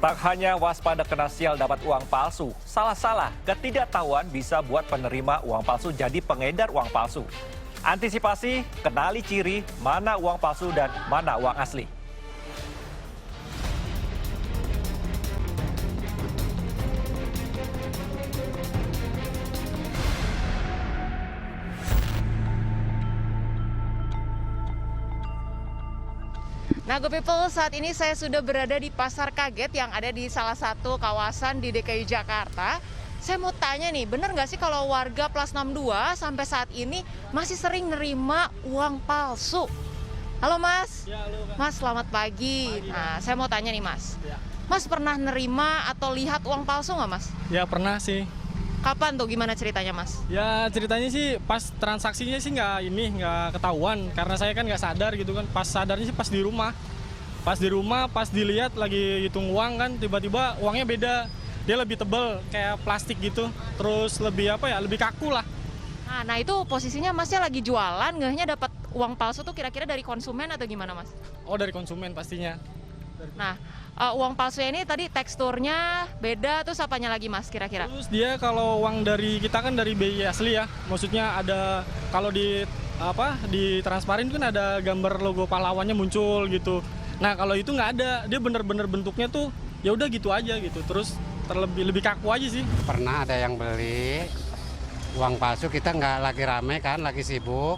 Tak hanya waspada kena sial dapat uang palsu, salah-salah ketidaktahuan bisa buat penerima uang palsu jadi pengedar uang palsu. Antisipasi, kenali ciri mana uang palsu dan mana uang asli. Nah, Go People, saat ini saya sudah berada di Pasar Kaget yang ada di salah satu kawasan di DKI Jakarta. Saya mau tanya nih, bener nggak sih kalau warga plus 62 sampai saat ini masih sering nerima uang palsu? Halo Mas. Ya, halo, Kak. Mas, selamat pagi. Nah, saya mau tanya nih Mas. Ya. Mas pernah nerima atau lihat uang palsu nggak Mas? Ya pernah sih. Kapan tuh, gimana ceritanya Mas? Ya ceritanya sih pas transaksinya sih nggak ketahuan karena saya kan nggak sadar gitu kan. Pas sadarnya sih pas di rumah. Pas dilihat lagi hitung uang kan tiba-tiba uangnya beda. Dia lebih tebal kayak plastik gitu. Terus lebih lebih kaku lah. Nah itu posisinya Masnya lagi jualan, ngehnya dapat uang palsu tuh kira-kira dari konsumen atau gimana Mas? Oh dari konsumen pastinya. Nah, uang palsunya ini tadi teksturnya beda, terus apanya lagi Mas kira-kira? Terus dia kalau uang dari kita kan dari BI asli ya. Maksudnya ada kalau di transparan kan ada gambar logo pahlawannya muncul gitu. Nah, kalau itu nggak ada. Dia bener-bener bentuknya tuh ya udah gitu aja gitu. Terus lebih kaku aja sih. Pernah ada yang beli uang palsu, kita nggak lagi rame kan, lagi sibuk.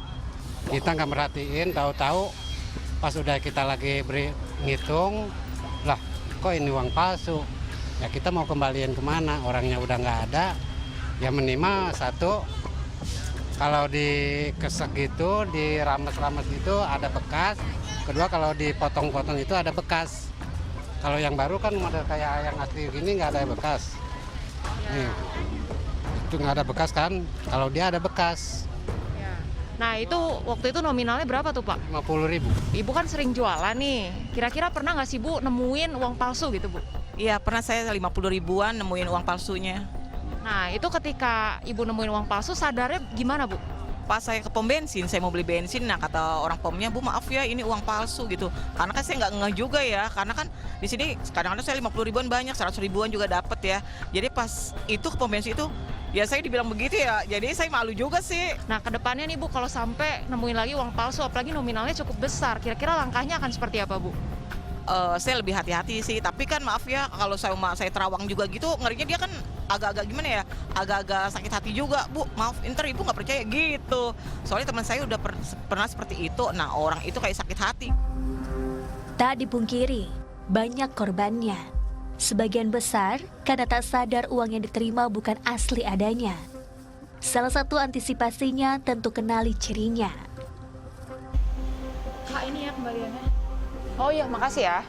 Kita nggak merhatiin, tahu-tahu pas udah kita lagi ngitung, lah kok ini uang palsu? Ya kita mau kembaliin kemana, orangnya udah nggak ada. Ya minimal satu, kalau dikesek gitu, dirames-rames itu ada bekas. Kedua kalau dipotong-potong itu ada bekas. Kalau yang baru kan model kayak yang asli gini nggak ada bekas. Nih, itu nggak ada bekas kan, kalau dia ada bekas. Nah itu waktu itu nominalnya berapa tuh Pak? 50.000. Ibu kan sering jualan nih, kira-kira pernah nggak sih Bu nemuin uang palsu gitu Bu? Iya, pernah saya 50 ribuan nemuin uang palsunya. Nah itu ketika Ibu nemuin uang palsu sadarnya gimana Bu? Pas saya ke pom bensin, saya mau beli bensin, nah kata orang pomnya, Bu maaf ya ini uang palsu gitu. Karena kan saya nggak ngeh juga ya, karena kan di sini kadang-kadang saya 50 ribuan banyak, 100 ribuan juga dapat ya. Jadi pas itu ke pom bensin itu, ya saya dibilang begitu ya, jadi saya malu juga sih. Nah kedepannya nih Bu, kalau sampai nemuin lagi uang palsu, apalagi nominalnya cukup besar, kira-kira langkahnya akan seperti apa Bu? Saya lebih hati-hati sih, tapi kan maaf ya kalau saya terawang juga gitu, ngerinya dia kan agak-agak gimana ya, agak-agak sakit hati juga, Bu maaf ntar ibu nggak percaya gitu. Soalnya teman saya udah pernah seperti itu, nah orang itu kayak sakit hati. Tak dipungkiri, banyak korbannya. Sebagian besar karena tak sadar uang yang diterima bukan asli adanya. Salah satu antisipasinya tentu kenali cirinya. Kak ini ya kembaliannya. Oh iya, makasih ya.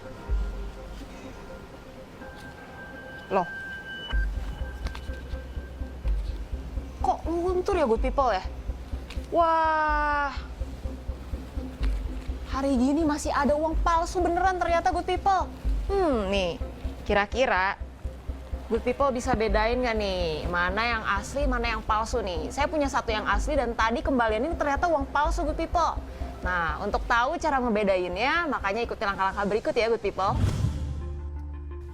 Loh. Kok luntur ya Good People ya? Wah. Hari gini masih ada uang palsu beneran ternyata Good People. Nih. Kira-kira Good People bisa bedain nggak nih? Mana yang asli, mana yang palsu nih? Saya punya satu yang asli dan tadi kembalian ini ternyata uang palsu Good People. Nah, untuk tahu cara ngebedainnya, makanya ikuti langkah-langkah berikut ya Good People.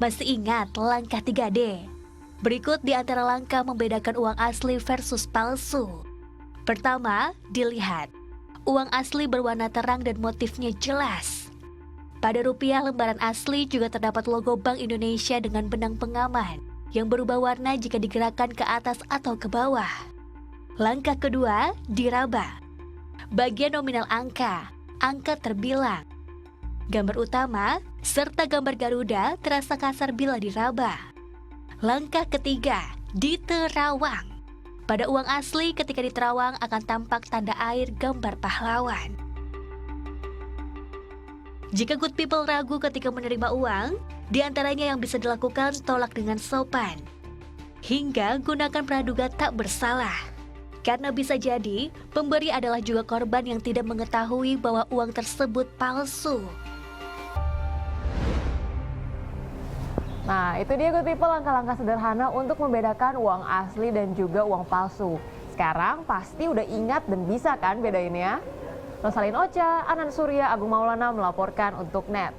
Masih ingat langkah 3D? Berikut di antara langkah membedakan uang asli versus palsu. Pertama, dilihat. Uang asli berwarna terang dan motifnya jelas. Pada rupiah lembaran asli juga terdapat logo Bank Indonesia dengan benang pengaman yang berubah warna jika digerakkan ke atas atau ke bawah. Langkah kedua, diraba. Bagian nominal angka terbilang. Gambar utama serta gambar Garuda terasa kasar bila diraba. Langkah ketiga, diterawang. Pada uang asli ketika diterawang akan tampak tanda air gambar pahlawan. Jika Good People ragu ketika menerima uang, di antaranya yang bisa dilakukan tolak dengan sopan. Hingga gunakan praduga tak bersalah. Karena bisa jadi, pemberi adalah juga korban yang tidak mengetahui bahwa uang tersebut palsu. Nah, itu dia Good People langkah-langkah sederhana untuk membedakan uang asli dan juga uang palsu. Sekarang pasti udah ingat dan bisa kan bedainnya? Rosalin Ocha, Anan Surya, Agung Maulana melaporkan untuk NET.